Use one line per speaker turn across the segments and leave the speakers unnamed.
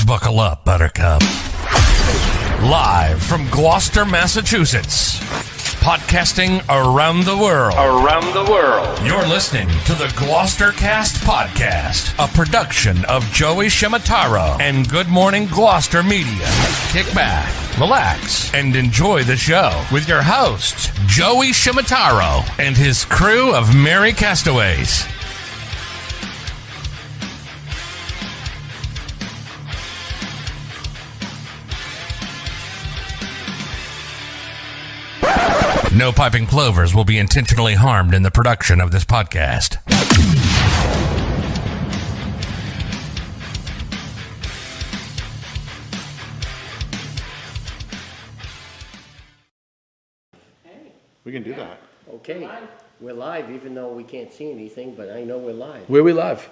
Buckle up, Buttercup. Live from Gloucester, Massachusetts. Podcasting around the world. You're listening to the GloucesterCast podcast, a production of Joey Shimataro and Good Morning Gloucester Media. Kick back, relax, and enjoy the show with your host, Joey Shimataro, and his crew of merry castaways. No piping plovers will be intentionally harmed in the production of this podcast.
We can do that.
Okay, we're live, even though we can't see anything, but I know we're live.
Where are we live?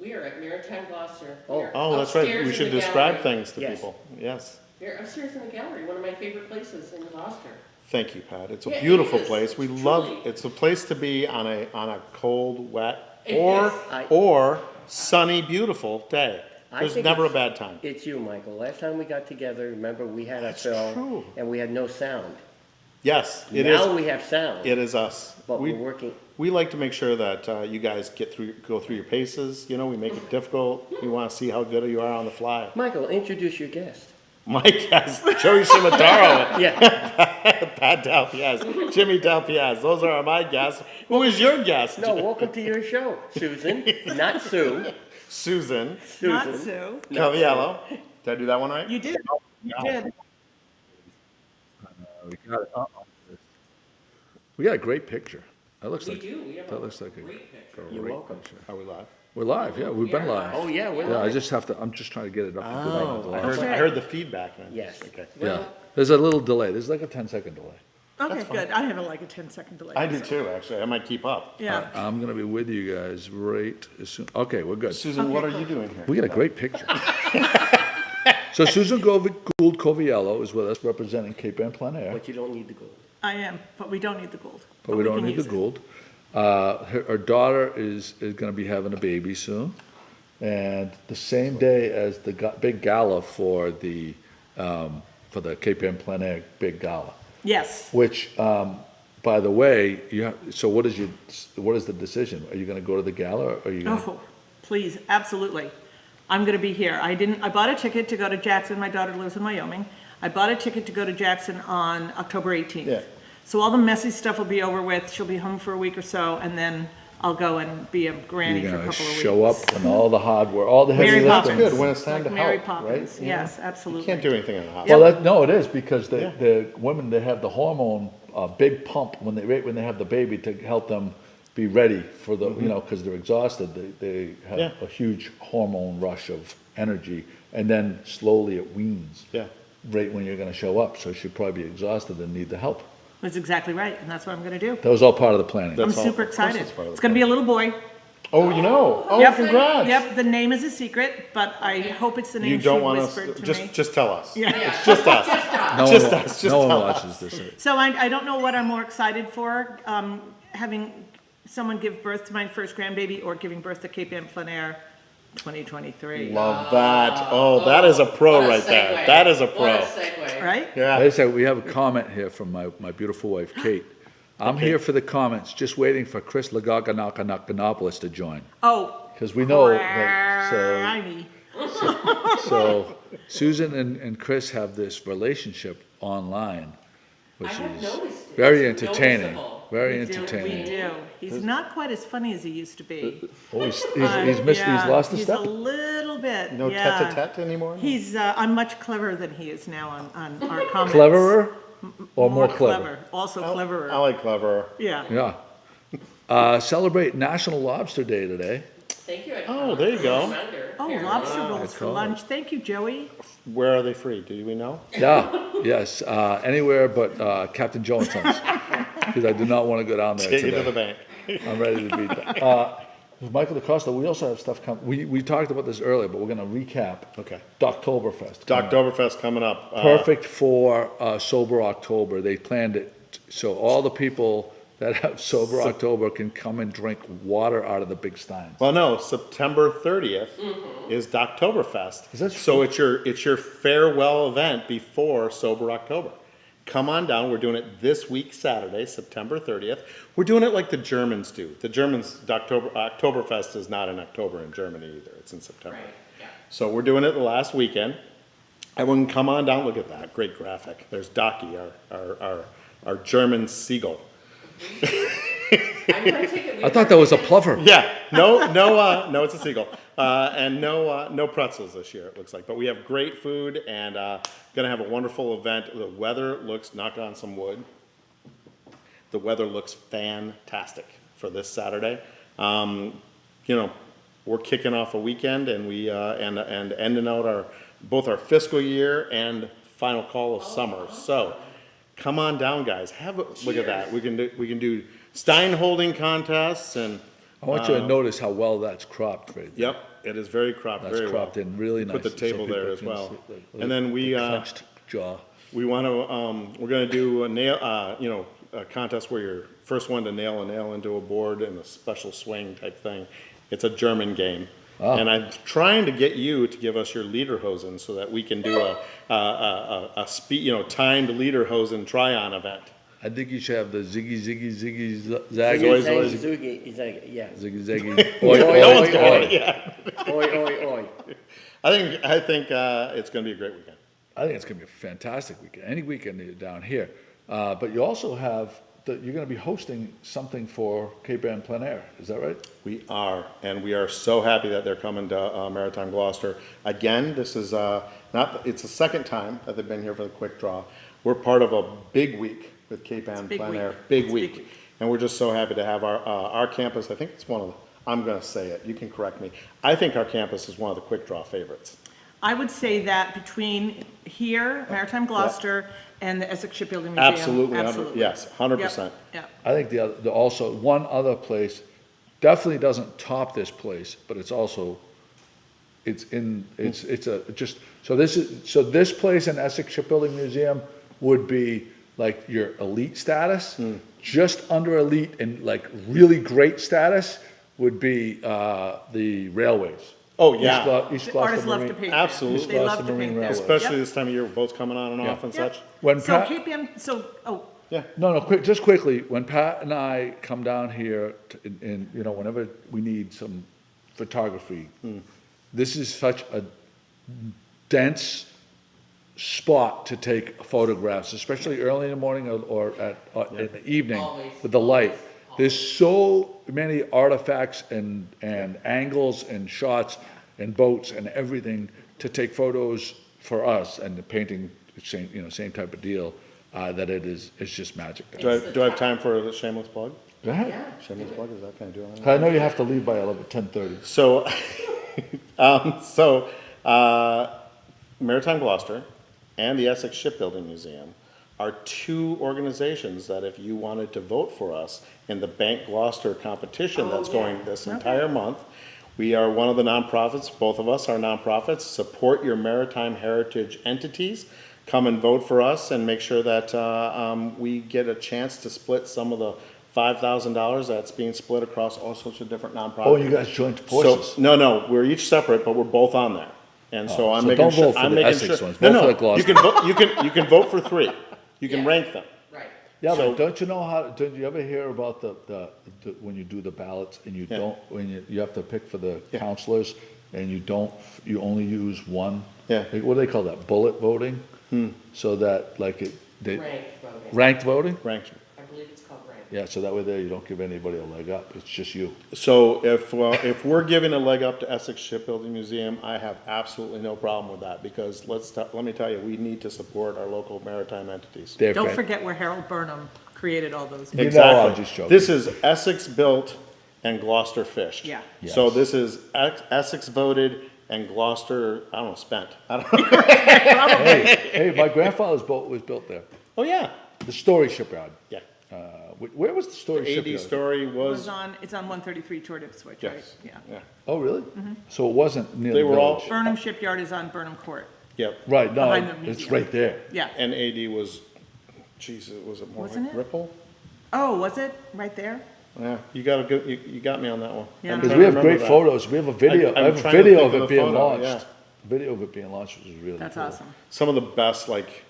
We are at Maritime, Gloucester.
Oh, that's right. We should describe things to people. Yes.
We're upstairs in the gallery, one of my favorite places in Gloucester.
Thank you, Pat. It's a
Yeah,
beautiful
it is.
place. We
Truly.
love. It's a place to be on a cold, wet,
It
or
is.
sunny, beautiful day.
I
There's
think
never a
it's-
bad time.
It's you, Michael. Last time we got together, remember, we had a
That's
film,
true.
and we had no sound.
Yes, it is.
Now we have sound.
It is us.
But
we,
we're working.
We like to make sure that you guys go through your paces. You know, we make it difficult. We want to see how good you are on the fly.
Michael, introduce your guest.
My guest, Joey Shimataro.
Yeah.
Pat Dalpiaz, Jimmy Dalpiaz. Those are my guests. Who is your guest?
No, welcome to your show, Susan. Not Sue.
Susan
Susan.
Not Sue.
Coviello. Did I do that one right?
You did. You did.
We got a great picture. That looks
We
like
do, we have
that
a
looks like a
great picture.
great
You're welcome.
picture.
Are we live?
We're live. Yeah, we've been
We are
live.
Oh, yeah, we're
Yeah, I
live.
just have to. I'm just trying to get it up. to
Oh, I
good.
heard the feedback, man.
Yes.
Okay.
Yeah, there's a little delay. There's like a 10-second delay.
Okay, good. I have like a 10-second delay.
I do too, actually. I might keep up.
Yeah.
I'm gonna be with you guys right as soon. Okay, we're good.
Susan, what are you doing here?
We got a great picture. So Susan Gould Coviello is with us, representing Cape Ann Plein Air,
But you don't need to go.
I am, but we don't need the gold.
but we don't
can
need the
use it.
Gould. Her daughter is going to be having a baby soon, and the same day as the big gala for the Cape Ann Plein Air big gala.
Yes.
Which, by the way, so what is the decision? Are you going to go to the gala, or are you going to?
Oh, please, absolutely. I'm going to be here. I bought a ticket to go to Jackson. My daughter lives in Wyoming. I bought a ticket to go to Jackson on October 18th.
Yeah.
So all the messy stuff will be over with. She'll be home for a week or so, and then I'll go and be a granny
You're
for a
going to
couple of weeks.
show up when all the hard work, all the heavy
Mary
lifting.
Poppins.
Good, when it's time
Like
to
Mary
help,
Poppins.
right?
Yes,
You
absolutely.
can't do anything in the hospital.
Well, no, it is because the women, they have the hormone big pump when they have the baby to help them be ready for the because they're exhausted. They have
Yeah.
a huge hormone rush of energy, and then slowly it weans.
Yeah.
Right when you're going to show up, so she'll probably be exhausted and need the help.
That's exactly right, and that's what I'm going to do.
That was all part of the planning.
I'm
That's all-
super
of course
excited.
it's part of the
It's going to be a little boy.
Oh, you know. Oh,
Yep.
congrats.
Yep, the name is a secret, but I hope it's the name
You
she
don't want us
whispered
to,
to me.
just tell us.
Yeah.
It's just us.
No
Just
one,
us, just
no one
tell
watches this.
So I don't know what I'm more excited for, having someone give birth to my first grandbaby or giving birth to Cape Ann Plein Air 2023.
Love that. Oh, that is a pro
What a
right there.
segue.
That is a
What
pro.
a segue.
Right?
Yeah.
Like I said, we have a comment here from my beautiful wife, Kate. I'm here for the comments, just waiting for Chris Lagaganakanopoulos to join.
Oh.
Because we know that,
Crimey.
so Susan and Chris have this relationship online, which
I have
is
noticed it.
very
It's
entertaining,
noticeable.
very
We
entertaining.
do. He's not quite as funny as he used to be.
Oh, he's lost a
He's
step?
a little bit.
No
yeah.
tete-a-tete anymore?
I'm much cleverer than he is now on our comments.
Cleverer or more clever?
clever. Also cleverer.
I like clever.
Yeah.
Yeah. Celebrate National Lobster Day today.
Thank you.
Oh, there you go.
Oh, lobster rolls for lunch. Thank you, Joey.
Where are they free? Do we know?
Yeah, yes, anywhere but Captain Joe and Sons, because I do not want to go down there
Take it to the
today.
bank.
I'm ready to beat that. With Michael DaCosta, we also have stuff coming. We talked about this earlier, but we're going to recap.
Okay.
Doctoberfest. coming up.
Oktoberfest coming up.
Perfect for Sober October. They planned it so all the people that have sober October can come and drink water out of the big steins.
Well, no, September 30th is Doctoberfest.
Is that
So
true?
it's your farewell event before Sober October. Come on down. We're doing it this week, Saturday, September 30th. We're doing it like the Germans do. The Germans, Oktoberfest is not in October in Germany either. It's in September.
Right, yeah.
So we're doing it the last weekend. Everyone come on down. Look at that. Great graphic. There's Docky, our German seagull.
I'm gonna take it.
I thought that was a plover.
Yeah, no, it's a seagull, and no pretzels this year. It looks like, but we have great food and gonna have a wonderful event. The weather looks, knock on some wood. The weather looks fantastic for this Saturday. We're kicking off a weekend, and we and ending out both our fiscal year and final call of summer. So, come on down, guys. Look at that. We can do stein holding contests and.
I want you to notice how well that's cropped right there.
Yep, it is very cropped,
That's
very well.
cropped in really
Put
nicely.
the table
so
there
people
as
can
well.
see the-
And then
the clenched jaw.
we want to, we're going to do a nail, a contest where you're first one to nail a nail into a board in a special swing type thing. It's a German game.
Oh.
And I'm trying to get you to give us your lederhosen so that we can do a timed lederhosen try-on event.
I think you should have the ziggy
Ziggy,
zag.
Always-
zaggy, zaggy, yeah.
Ziggy zaggy. Oi,
No
oi,
one's
oi,
got
oi.
it yet.
Oi, oi, oi.
I think it's going to be a great weekend.
I think it's going to be a fantastic weekend. Any weekend down here. But you also have you're going to be hosting something for Cape Ann Plein Air. Is that right?
We are, and we are so happy that they're coming to Maritime Gloucester. Again, this is it's the second time that they've been here for the quick draw. We're part of a big week with Cape Ann
big
Plein
week.
Air, big
It's
week.
big week.
And we're just so happy to have our campus. I think it's one of the, I'm going to say it, you can correct me. I think our campus is one of the quick draw favorites.
I would say that between here, Maritime Gloucester, and the Essex Shipbuilding Museum.
Absolutely, yes, 100%.
Yep.
I think also one other place definitely doesn't top this place, but it's also it's this place in Essex Shipbuilding Museum would be like your elite status. Just under elite and like really great status would be the railways.
Oh, yeah.
East
The
Gloucester
artists love to
Marine.
paint.
Absolutely.
They love to
Gloucester
paint
Marine
there.
Railway.
Especially
Yep.
this time of year, with boats coming on and off and
Yep.
such.
When
So
Pat-
Cape Ann,
Yeah.
No, just quickly, when Pat and I come down here and whenever we need some photography, this is such a dense spot to take photographs, especially early in the morning or in the evening
Always,
with the light. There's so many artifacts and angles and shots and boats and everything to take photos for us, and the painting, same type of deal. That it's just magic.
Do I have time for a shameless plug?
Go ahead.
Yeah.
Shameless plug, is that kind of doing it?
I know you have to leave by 10:30.
So, Maritime Gloucester and the Essex Shipbuilding Museum are two organizations that if you wanted to vote for us in the Bank Gloucester competition that's going this entire month, we are one of the nonprofits, both of us are nonprofits, support your maritime heritage entities. Come and vote for us and make sure that we get a chance to split some of the $5,000 that's being split across all sorts of different nonprofits.
Oh, you guys joined forces?
So, no, we're each separate, but we're both on there. And so I'm
so
making
don't
sure.
vote for
I'm
the
making
Essex
sure.
ones,
No,
vote for
no,
the Gloucester.
you can vote. You can vote for three. You can
Yeah.
rank them.
Right.
Yeah,
So-
but don't you know how? Did you ever hear about the when you do the ballots and you
Yeah.
don't when you have to pick for the
Yeah.
counselors and you only use one?
Yeah.
What do they call that? Bullet voting. So that they
Ranked voting.
ranked voting.
Ranked.
I believe it's called ranked.
Yeah, so that way there you don't give anybody a leg up. It's just you.
So if we're giving a leg up to Essex Shipbuilding Museum, I have absolutely no problem with that because let me tell you, we need to support our local maritime entities.
They're
don't
fan-
forget where Harold Burnham created all those.
You know
Exactly.
I'm just joking.
This is Essex built and Gloucester fished.
Yeah.
So
Yes.
this is Essex voted and Gloucester, I don't know, spent. I don't know.
Hey, my grandfather's boat was built there.
Oh, yeah.
The Story Shipyard.
Yeah.
Where was the Story
The AD
Shipyard?
story
It's
was,
on 133 toward Ipswich, right?
yes.
Yeah.
Yeah.
Oh, really? So it wasn't near
They
the
were all-
village.
Burnham Shipyard is on Burnham Court.
Yep.
Right, no,
behind the
it's
museum.
right there.
Yeah.
And AD was, geez, was it more
Wasn't
like
it?
Ripple?
Oh, was it right there?
Yeah, you got a good, you got me on that one.
Yeah.
I'm
Because
trying
we
to
have
remember
great
that.
photos. We have a video. I
I'm
have a
trying to
video
think
of
of
it
the
being
photo,
launched.
yeah.
Video of it being launched was really
That's
cool.
awesome.
Some of the best, like,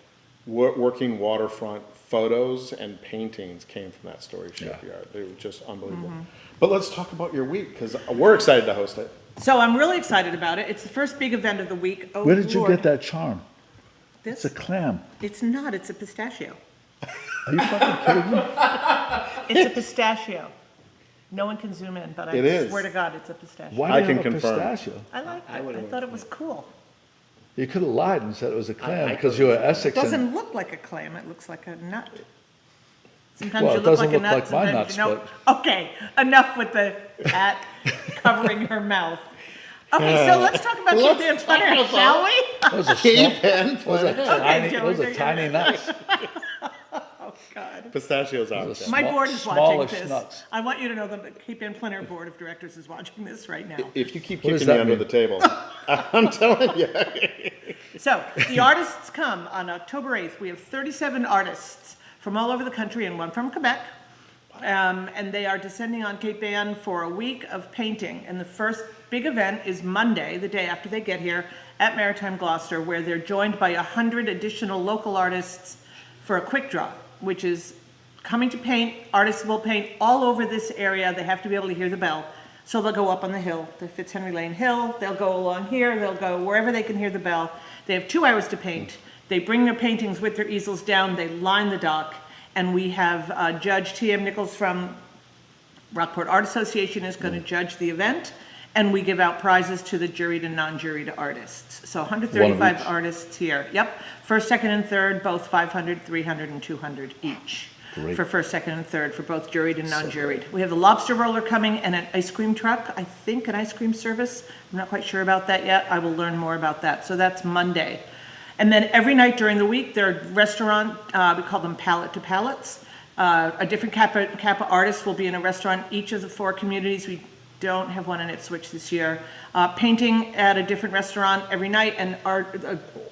working waterfront photos and paintings came from that storage shipyard. They were just unbelievable.
Mm-hmm.
But let's talk about your week, because we're excited to host it.
So I'm really excited about it. It's the first big event of the week. Oh,
Where did you
Lord.
get that charm?
This?
It's a clam.
It's not, it's a pistachio.
Are you fucking kidding me?
It's a pistachio. No one can zoom in, but I
It is.
swear to God, it's a pistachio.
Why
I
do you
can
have a
confirm.
pistachio?
I like it. I thought it was cool.
You could have lied and said it was a clam
I
because
thought
you were
it was-
It
Essex. And,
doesn't look like a clam, it looks like a nut. Sometimes
Well,
you
it
look
doesn't
like a
look
nut,
like my
sometimes
nuts,
you don't. Okay, enough with the cat covering her mouth. Okay, so let's talk about
Let's
Cape Ann
talk
Pleasure,
about-
shall we?
those are
Cape
small-
Ann
those are tiny,
Joey,
those
you're
are tiny nuts.
Oh, God.
Pistachios out.
Those are
My
Small-
board is watching
smallish
this.
nuts.
I want you to know that the Cape Ann Pleasure Board of Directors is watching this right now.
If you keep
What does
kicking me
that
under
mean?
the table, I'm telling you.
So, the artists come on October 8th. We have 37 artists from all over the country and one from Quebec. And they are descending on Cape Ann for a week of painting. And the first big event is Monday, the day after they get here, at Maritime Gloucester, where they're joined by 100 additional local artists for a quick draw, which is coming to paint. Artists will paint all over this area. They have to be able to hear the bell. So they'll go up on the hill, the Fitzhenry Lane Hill. They'll go along here. They'll go wherever they can hear the bell. They have 2 hours to paint. They bring their paintings with their easels down. They line the dock. And we have Judge T.M. Nichols from Rockport Art Association is going to judge the event. And we give out prizes to the juried and non-juried artists. So 135
each.
artists here. Yep. First, second, and third, both 500, 300, and 200 each.
Great.
For first, second, and third, for both juried and non-juried. We have the lobster roller coming and an ice cream truck, I think an ice cream service. I'm not quite sure about that yet. I will learn more about that. So that's Monday. And then every night during the week, there are restaurant, we call them pallet to pallets. A different Kappa artist will be in a restaurant, each of the 4 communities. We don't have one in Ipswich this year. Painting at a different restaurant every night, and our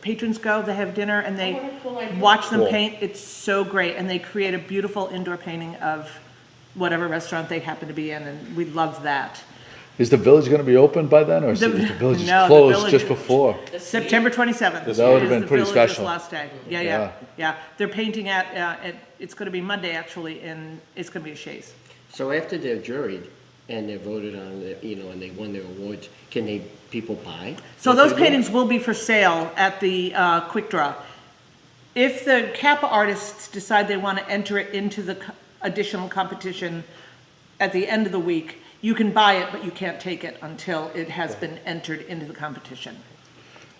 patrons go, they have dinner, and they
what a cool idea.
watch them
Cool.
paint. It's so great, and they create a beautiful indoor painting of whatever restaurant they happen to be in, and we love that.
Is the village going to be open by then, or is the village
No, the
closed
village
just
is-
before?
September 27th.
That would've
is
been
the
pretty
village's
special.
last day.
Yeah.
Yeah. They're painting it's gonna be Monday, actually, and it's gonna be a Shays.
So after they're juried and they're voted on, and they won their awards, can people buy?
So
what
those
they won?
paintings will be for sale at the quick draw. If the Kappa artists decide they want to enter it into the additional competition at the end of the week, you can buy it, but you can't take it until it has been entered into the competition.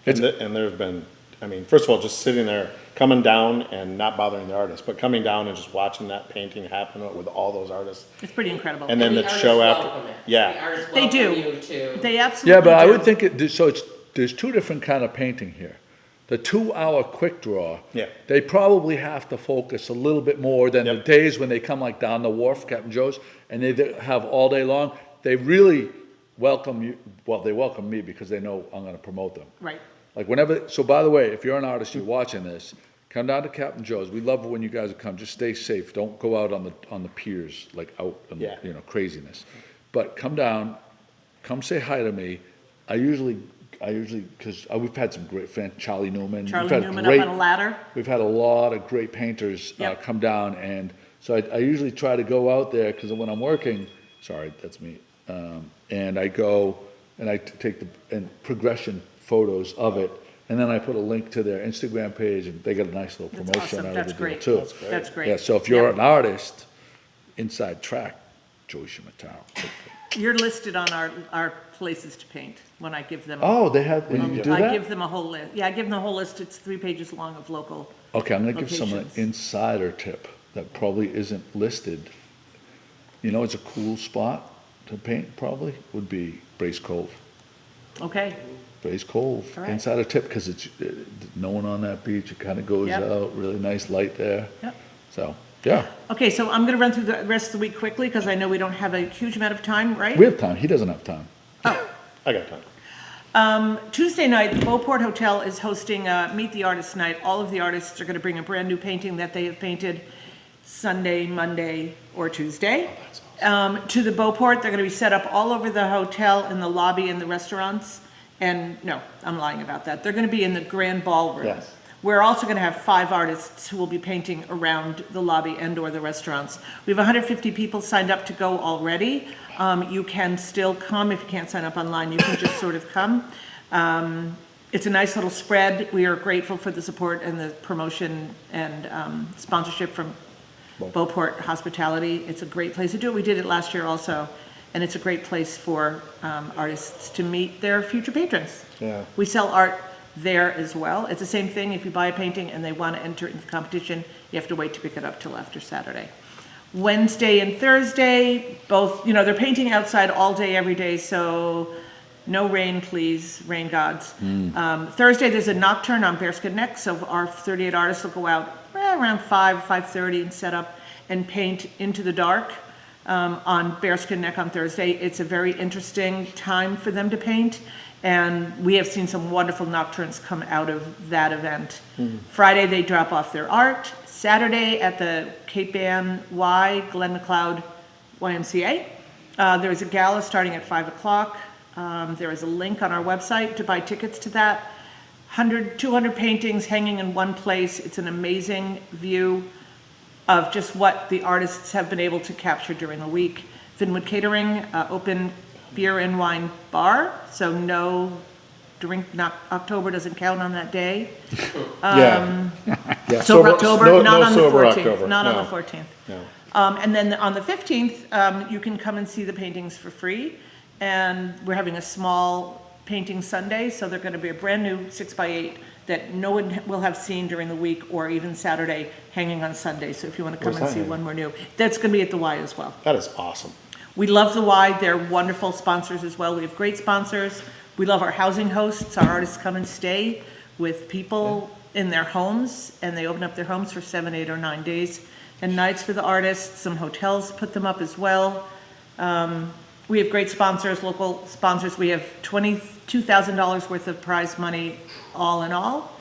And there's been, I mean, first of all, just sitting there, coming down and not bothering the artist, but coming down and just watching that painting happen with all those artists.
It's pretty incredible.
And then the
artists
show
welcome
after,
it.
yeah.
The artists
They do.
welcome you to.
They absolutely
Yeah, but I
do.
would think there's 2 different kind of painting here. The 2-hour quick draw.
Yeah.
They probably have to focus a little bit more than the
Yep.
days when they come like down the wharf, Captain Joe's, and they have all day long. They really welcome you. Well, they welcome me because they know I'm going to promote them.
Right.
Like whenever. So by the way, if you're an artist, you're watching this, come down to Captain Joe's. We love it when you guys come. Just stay safe. Don't go out on the piers like out on
Yeah.
the, craziness. But come down, come say hi to me. I usually because we've had some great fans. Charlie Newman.
Charlie
we've had
Newman
great,
up on a ladder.
We've had a lot of great painters
Yep.
come down, and so I usually try to go out there because when I'm working, sorry, that's me, and I go and I take the progression photos of it, and then I put a link to their Instagram page, and they get a nice little
That's
promotion
awesome.
out
That's
of the deal
great.
too.
That's great.
Yeah, so if you're
Yep.
an artist, inside track, Joey Shimataro.
You're listed on our places to paint when I give them.
Oh, they have. You do
I
that?
give them a whole list. Yeah, I give them the whole list. It's 3 pages long of local.
Okay, I'm gonna give someone an
locations.
insider tip that probably isn't listed. You know, it's a cool spot to paint probably, would be Brace Cove.
Okay.
Brace Cove,
All right.
insider tip, because it's, no one on that beach, it kinda goes
Yep.
out, really nice light there.
Yep.
So, yeah,
Okay, so I'm gonna run through the rest of the week quickly because I know we don't have a huge amount of time, right?
we have time, he doesn't have time.
I got time.
Tuesday night, the Beauport Hotel is hosting Meet the Artist Night. All of the artists are going to bring a brand-new painting that they have painted Sunday, Monday, or Tuesday. To the Beauport, they're gonna be set up all over the hotel, in the lobby, in the restaurants. And, no, I'm lying about that. They're gonna be in the grand ballroom.
Yes.
We're also gonna have 5 artists who will be painting around the lobby and/or the restaurants. We have 150 people signed up to go already. You can still come. If you can't sign up online, you can just sort of come. It's a nice little spread. We are grateful for the support and the promotion and sponsorship from Beauport Hospitality. It's a great place to do it. We did it last year also, and it's a great place for artists to meet their future patrons.
Yeah.
We sell art there as well. It's the same thing. If you buy a painting and they want to enter into the competition, you have to wait to pick it up till after Saturday. Wednesday and Thursday, both, they're painting outside all day, every day, so no rain, please, rain gods. Thursday, there's a nocturne on Bearskin Neck, so our 38 artists will go out around 5:30 and set up and paint into the dark on Bearskin Neck on Thursday. It's a very interesting time for them to paint, and we have seen some wonderful nocturnes come out of that event. Friday, they drop off their art. Saturday at the Cape Ann Y, Glen MacLeod YMCA. There is a gala starting at 5 o'clock. There is a link on our website to buy tickets to that. 200 paintings hanging in one place. It's an amazing view of just what the artists have been able to capture during the week. Finwood Catering, open beer and wine bar, so no drink, October doesn't count on that day.
Yeah.
Sober October, not on the
sober
14th,
October,
not on
no.
the 14th.
No.
And then on the 15th, you can come and see the paintings for free. And we're having a small painting Sunday, so they're gonna be a brand new 6x8 that no one will have seen during the week or even Saturday, hanging on Sunday. So if you wanna come
Where's
and
that
see
hanging?
one more new, that's gonna be at the Y as well.
That is awesome.
We love the Y, they're wonderful sponsors as well. We have great sponsors. We love our housing hosts. Our artists come and stay with people in their homes, and they open up their homes for 7, 8, or 9 days and nights for the artists. Some hotels put them up as well. We have great sponsors, local sponsors. We have $22,000 worth of prize money all in all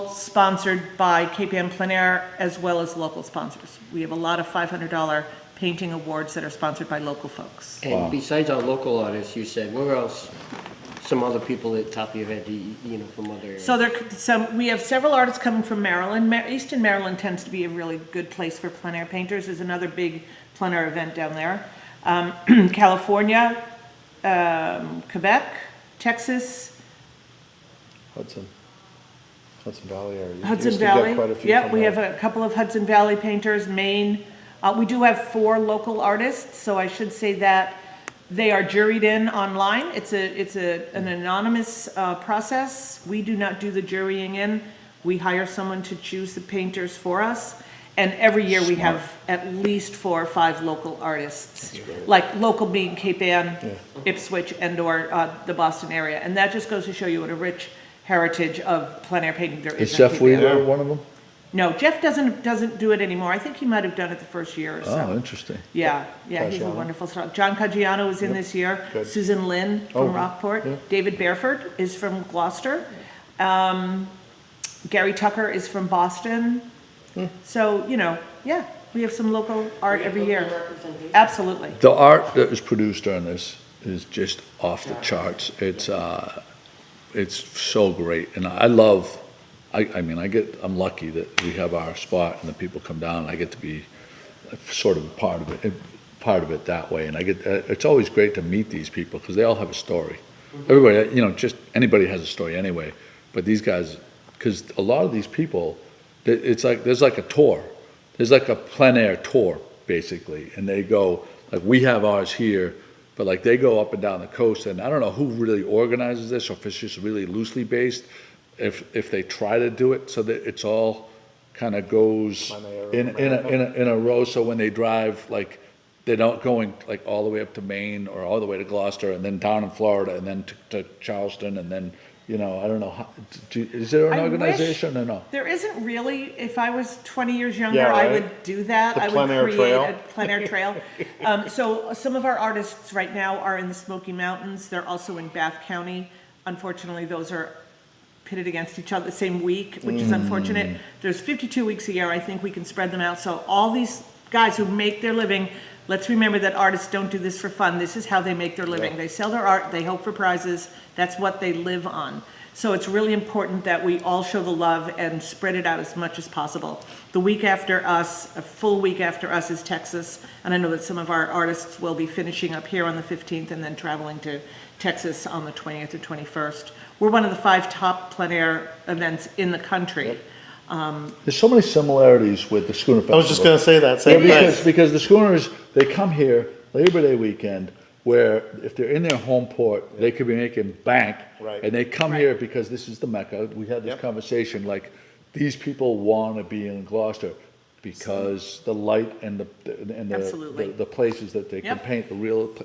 sponsored by Cape Ann Plein Air as well as local sponsors. We have a lot of $500 painting awards that are sponsored by local folks.
And besides our local artists, you said, where else, some other people at the top of your head, from other areas?
So we have several artists coming from Maryland. Eastern Maryland tends to be a really good place for plein air painters. There's another big plein air event down there. California, Quebec, Texas,
Hudson Valley area.
Hudson
Used to get
Valley.
quite a few
Yep,
from
we
there.
have a couple of Hudson Valley painters, Maine. We do have 4 local artists, so I should say that they are juried in online. It's an anonymous process. We do not do the jurying in. We hire someone to choose the painters for us. And every year we have at least 4 or 5 local artists, like local being Cape Ann, Ipswich, and/or the Boston area. And that just goes to show you what a rich heritage of plein air painting there is.
Is
in
Jeff
Cape Ann.
Wheeler one of them?
No, Jeff doesn't do it anymore. I think he might have done it the first year or so.
Oh, interesting.
Yeah, he's a
Caggiano.
wonderful star. John Caggiano is in this year.
Good.
Susan Lynn from
Oh,
Rockport.
yeah.
David Bareford is from Gloucester. Gary Tucker is from Boston. So, we have some local art every year. Absolutely.
The art that was produced during this is just off the charts. It's so great, and I'm lucky that we have our spot and the people come down. I get to be sort of part of it that way, and it's always great to meet these people because they all have a story. Everybody, just anybody has a story anyway, but these guys, because a lot of these people, it's like there's like a tour. There's like a plein air tour, basically, and they go, like we have ours here, but like they go up and down the coast, and I don't know who really organizes this, or if it's just really loosely based, if they try to do it so that it's all kind of goes in a row, so when they drive, like they're not going like all the way up to Maine or all the way to Gloucester and then down in Florida and then to Charleston and then, I don't know, is there an
I
organization or no?
There isn't really. If I was 20 years younger,
Yeah,
I
right.
would do that.
The
I would
plein air
create
trail.
a plein air trail. So some of our artists right now are in the Smoky Mountains. They're also in Bath County. Unfortunately, those are pitted against each other the same week, which is unfortunate. There's 52 weeks a year. I think we can spread them out. So all these guys who make their living, let's remember that artists don't do this for fun. This is how they make their living. They sell their art, they hope for prizes. That's what they live on. So it's really important that we all show the love and spread it out as much as possible. The week after us, a full week after us, is Texas. And I know that some of our artists will be finishing up here on the 15th and then traveling to Texas on the 20th or 21st. We're one of the 5 top plein air events in the country.
There's so many similarities with the Schooner Festival.
I was just gonna say that same thing.
Because the Schooners, they come here Labor Day weekend, where if they're in their home port, they could be making bank.
Right.
And they come here because this is the Mecca. We had this
Yep.
conversation, like, these people want to be in Gloucester because the light and
Absolutely.
the places that they can
Yep.
paint, the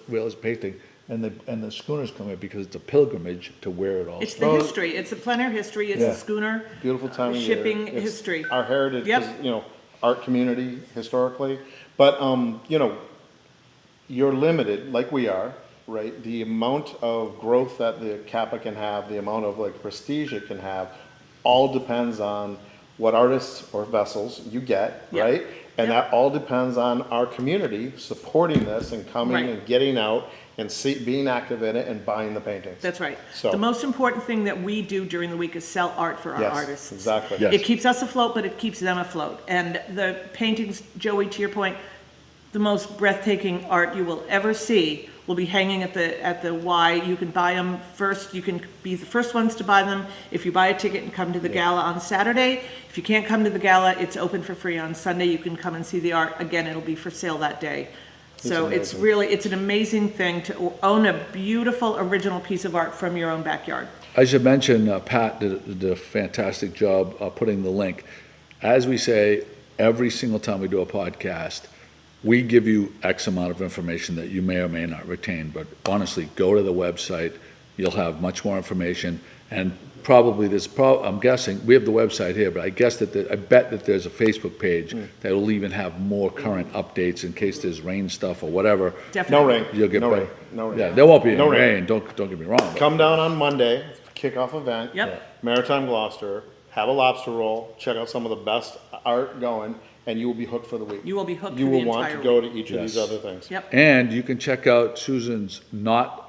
realist painting. And the Schooners come here because it's a pilgrimage to where it all
It's the
started.
history, it's the plein air history, it's
Yeah.
the schooner.
Beautiful time of year.
Shipping
It's
history.
Our heritage,
Yep.
'cause, art community historically. But, you're limited, like we are, right? The amount of growth that the Kappa can have, the amount of like prestige it can have, all depends on what artists or vessels you get,
Yep.
right? And
Yep.
that all depends on our community supporting this and coming
Right.
and getting out and being active in it and buying the paintings.
That's right.
So-
The most important thing that we do during the week is sell art for our
Yes,
artists.
exactly.
Yes.
It keeps us afloat, but it keeps them afloat. And the paintings, Joey, to your point, the most breathtaking art you will ever see will be hanging at the Y. You can buy them first. You can be the first ones to buy them if you buy a ticket and come to the gala on Saturday. If you can't come to the gala, it's open for free on Sunday. You can come and see the art. Again, it'll be for sale that day. So it's
amazing.
really, it's an amazing thing to own a beautiful original piece of art from your own backyard.
I should mention, Pat did a fantastic job putting the link. As we say, every single time we do a podcast, we give you X amount of information that you may or may not retain, but honestly, go to the website, you'll have much more information, and probably I'm guessing, we have the website here, but I guess I bet that there's a Facebook page that will even have more current updates in case there's rain stuff or whatever.
No
Definitely.
rain.
You'll get
No
better.
rain. No rain.
Yeah, there won't be any
No rain.
rain, don't get me wrong. but-
Come down on Monday, kickoff event.
Yep.
Maritime Gloucester, have a lobster roll, check out some of the best art going, and you will be hooked for the week.
You will be hooked
You
for the
will want
entire
to go
week.
to each of these
Yes.
other things.
Yep.
And you can check out Susan's not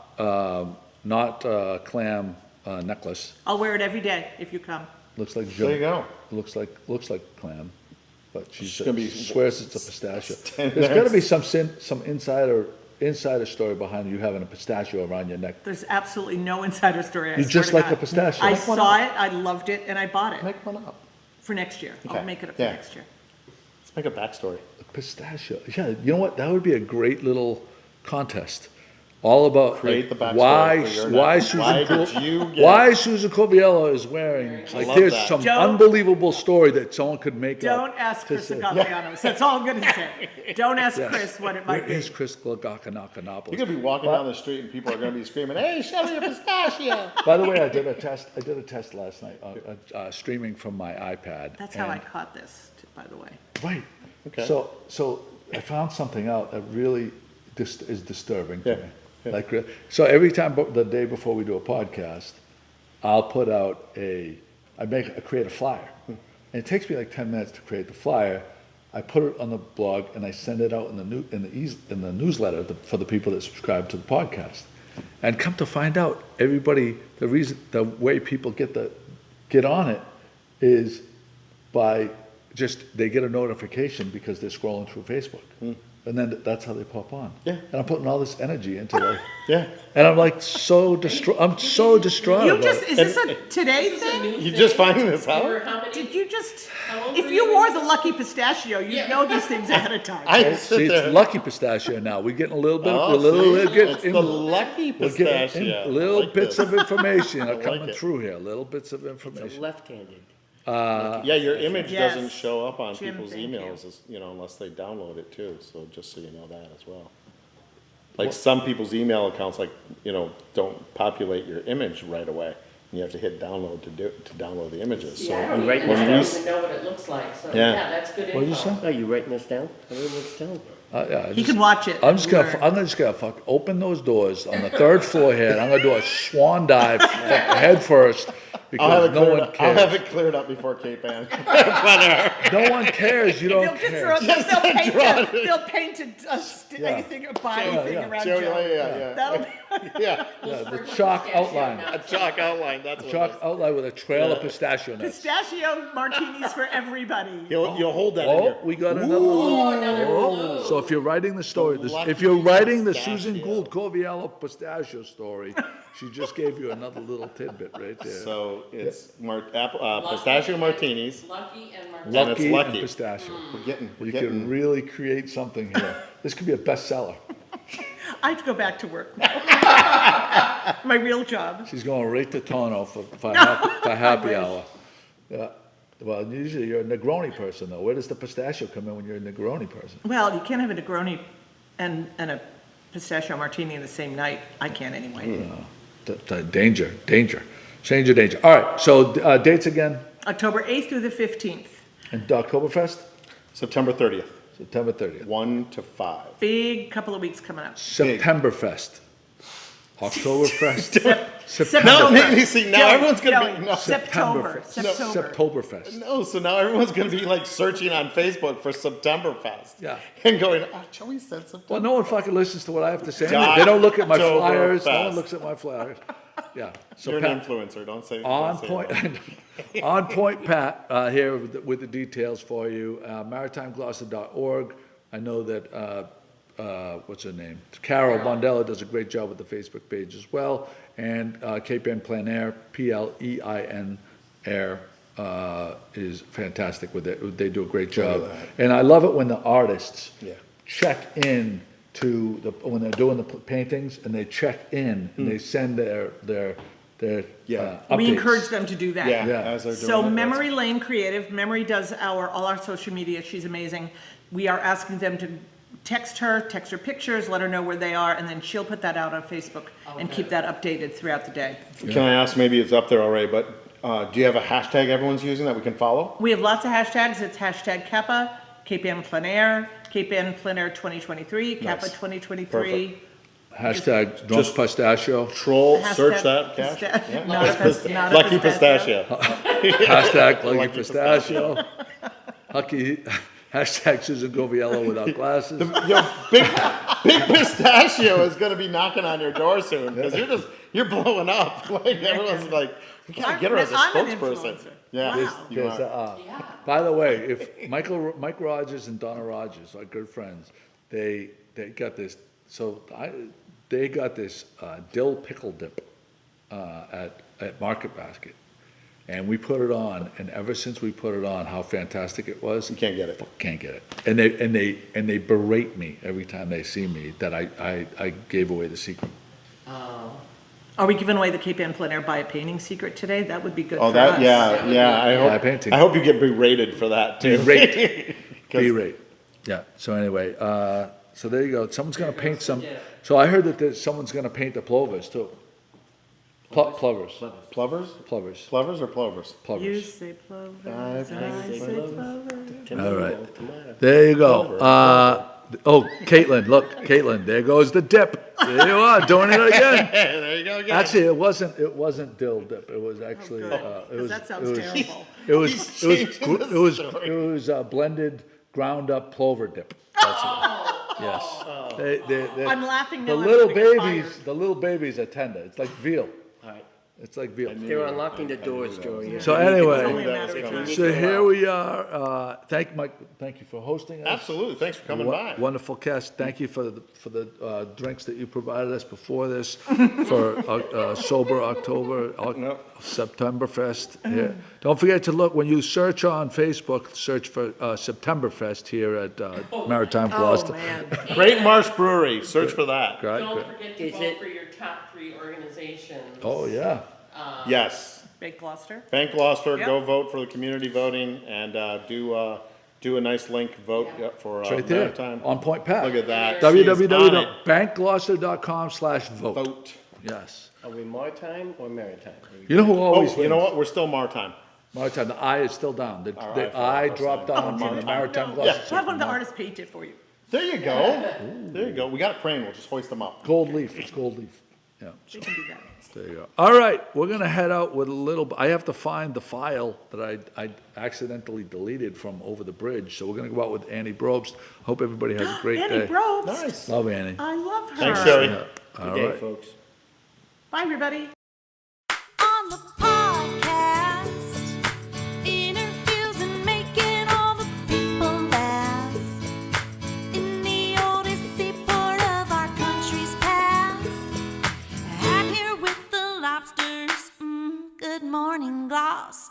clam necklace.
I'll wear it every day if you come.
Looks like
There you go.
Looks like clam, but
It's gonna be-
she swears it's a pistachio.
10
There's got to be
minutes.
some insider story behind you having a pistachio around your neck.
There's absolutely no insider story. I
You
swear
just
to
like
God.
a pistachio.
I
Make one
saw it, I loved it, and I bought it
Make one up.
for next year. I'll
Okay.
make it up for
Yeah.
next year.
Let's make a backstory.
Pistachio. Yeah, you know what? That would be a great little contest. All about
Create
like,
the backstory
why
for your
why
neck.
Susan
Why
Co-
did you get-
why Susan Coviello is wearing like
love
there's
that.
some
Don't-
unbelievable story that someone could make
Don't
up.
ask
to
Chris
say-
Agapianos. That's all I'm gonna say. Don't ask
Yes.
Chris what it
Where
might be.
is Chris Glagakanopoulos?
You're gonna be walking down the street and people are gonna be screaming, "Hey, show me a pistachio!"
By the way, I did a test last night, streaming from my iPad.
That's how I
and-
caught this, by the way.
Right.
Okay.
So I found something out that really is disturbing to
Yeah,
me.
yeah.
Like, so every time, the day before we do a podcast, I'll put out I create a flyer. And it takes me like 10 minutes to create the flyer. I put it on the blog and I send it out in the newsletter for the people that subscribe to the podcast. And come to find out, the way people get on it is by they get a notification because they're scrolling through Facebook. And then that's how they pop on.
Yeah.
And I'm putting all this energy into it.
Yeah.
And I'm like I'm so distraught
You
about
just,
it.
is this a today
This is a
thing?
new
You
thing.
just finding this
You were
out?
how many?
Did you just,
How old
if
were
you
you
wore
when
the
you-
lucky pistachio, you'd
Yeah.
know these things ahead of time.
I
See,
sit
it's
there.
lucky pistachio now. We're getting a little bit,
Oh,
a little
see?
bit
It's the lucky
we're getting
pistachio. I
little
like
bits
this.
of information are
like
coming
it.
through here. Little bits of
It's
information.
left-handed.
Yeah, your image
Yes.
doesn't show up on
Jim,
people's
thank
emails, unless they download it too, so just so you know that as well. Like some people's email accounts, don't populate your image right away. You have to hit download to download the images,
Yeah, I
so.
don't
Right
even,
when
I
we
don't
s-
even know what it looks like, so,
Yeah.
yeah, that's good info.
What did you say?
Oh, you writing this down? I don't know what's down.
Yeah,
He can watch it.
I'm just gonna,
Learn.
I'm just gonna open those doors on the third floor here, and I'm gonna do a swan dive head first because no one
I'll
cares.
have it cleared up before Cape Ann.
No one cares, you
They'll
don't
just
care.
they'll paint a thing, a body thing around
Joe,
Joe.
yeah.
That'll be,
Yeah,
Yeah, the chalk outline,
a chalk outline, that's what it
chalk
is.
outline with a trail of pistachio nuts.
pistachio martinis for everybody.
You'll hold that in
Oh,
your.
we got another
Oh,
one.
another
Oh,
clue.
so if you're writing the story,
lucky
if you're writing the
pistachio.
Susan Gould Coviello pistachio story, she just gave you another little tidbit right there.
So it's pistachio martinis.
Lucky and Martin.
And it's
Lucky
lucky.
and pistachio.
We're
You
getting.
can really create something here. This could be a bestseller.
I have to go back to work now. My real job.
She's going right to Tono for happy hour. Yeah. Well, usually you're a Negroni person, though. Where does the pistachio come in when you're a Negroni person?
Well, you can't have a Negroni and a pistachio martini in the same night. I can't anyway.
Danger. Change of danger. All right, so dates again.
October 8th through the 15th.
And Oktoberfest?
September 30th,
September 30th.
1 to 5.
Big couple of weeks coming up.
Septemberfest. Oktoberfest.
No,
September.
see, now everyone's gonna be. No.
September.
Septemberfest.
No, so now everyone's gonna be like searching on Facebook for Septemberfest.
Yeah.
And going, oh, Joey said September.
Well, no one fucking listens to what I have to say. They don't look at my flyers. No one
Oktoberfest.
looks at my flyers. Yeah. So
You're
Pat,
an influencer, don't say.
on
don't say
point,
that.
on point, Pat, here with the details for you. MaritimeGloucester.org. I know that, what's her name? Carol Bondella does a great job with the Facebook page as well. And Cape Ann Plein Air, PLEIN Air, is fantastic with it. They do a great job. And I love it when the artists check in when they're doing the paintings, and they check in and they send their updates.
We encourage them to do that.
Yeah,
Yeah.
as they're doing
So
it,
Memory Lane Creative, Memory does all our social media. She's amazing. We are asking them to text her pictures, let her know where they are, and then she'll put that out on Facebook and keep that updated throughout the day.
Can I ask, maybe it's up there already, but do you have a hashtag everyone's using that we can follow?
We have lots of hashtags. It's hashtag Kappa, Cape Ann Plein Air, Cape Ann Plein Air 2023, Kappa
Nice.
2023.
Hashtag Drunk Pistachio.
Troll,
Hashtag
search that, Cash.
pista-
Yeah.
not a pis- not a
Lucky
pistachio.
pistachio.
Hashtag Lucky
Lucky
Pistachio. Hashtag Susan Coviello without glasses.
Yo, big pistachio is gonna be knocking on your door soon, because you're blowing up. Like, everyone's like, you gotta get her as a
I'm an
spokesperson.
influencer.
Yeah,
Wow.
you
There's,
are.
by the way, if Mike Rogers and Donna Rogers are good friends, they got this. So they got this dill pickle dip at Market Basket, and we put it on. And ever since we put it on, how fantastic it was.
You can't get it.
Can't get it. And they berate me every time they see me that I gave away the secret.
Are we giving away the Cape Ann Plein Air Buy a Painting secret today? That would be good
Oh,
for
that,
us.
yeah.
Buy a painting.
I hope you get berated for that too.
Berate.
'Cause-
B-rate. Yeah, so anyway, so there you go. Someone's gonna paint some, so I heard that someone's gonna paint the plovers too. Plovers.
Plovers?
Plovers.
Plovers or plovers?
You
Plovers.
say plovers, I say plovers.
All right. There you go. Caitlin, look, Caitlin, there goes the dip. There you are, doing it again.
There you go again.
Actually, it wasn't dill dip. It was actually, it was.
That sounds terrible.
It was blended, ground up plover dip. That's it. Yes.
I'm laughing
The
now.
little babies are tender. It's like veal.
Right.
It's like veal.
They're unlocking the doors, Joey.
So
It's
anyway,
only a matter of time.
so here we are. Thank you for hosting us.
Absolutely, thanks for coming by.
Wonderful cast. Thank you for the drinks that you provided us before this for sober October, Septemberfest. Here. Don't forget to look when you search on Facebook. Search for Septemberfest here at Maritime Gloucester.
Oh, man.
Great Marsh Brewery, search for that.
Right?
Don't forget to
Is
vote
it-
for your top 3 organizations.
Oh yeah.
Yes.
Big Gloucester.
Bank Gloucester,
Yep.
go vote for the community voting, and do a nice link vote for
It's right there.
Maritime.
On Point Pat.
Look at that. She is on it.
www.bankgloucester.com/vote.
Vote.
Yes.
Are we Maritime or Maritime?
You know who always
Oh,
wins?
you know what? We're still Maritime.
Maritime. The I is still down. The
I
I
for
dropped
a second.
down from the Maritime
We'll
Gloucester.
have one of the artists paint it for you.
There you go. There you go. We got a crane. We'll just hoist them up.
Gold leaf. It's gold leaf. Yeah.
They can do that.
There you go. All right, we're gonna head out with a little, I have to find the file that I accidentally deleted from over the bridge, so we're gonna go out with Annie Brobst. Hope everybody has a great day.
Annie Brobst.
Nice.
Love Annie.
I love her.
Thanks, Joey.
Yeah. All
Good day,
right.
folks.
Bye, everybody.
On the podcast, interviews and making all the people laugh. In the oldest seaport of our country's past, out here with the lobsters. Good morning, Gloucester.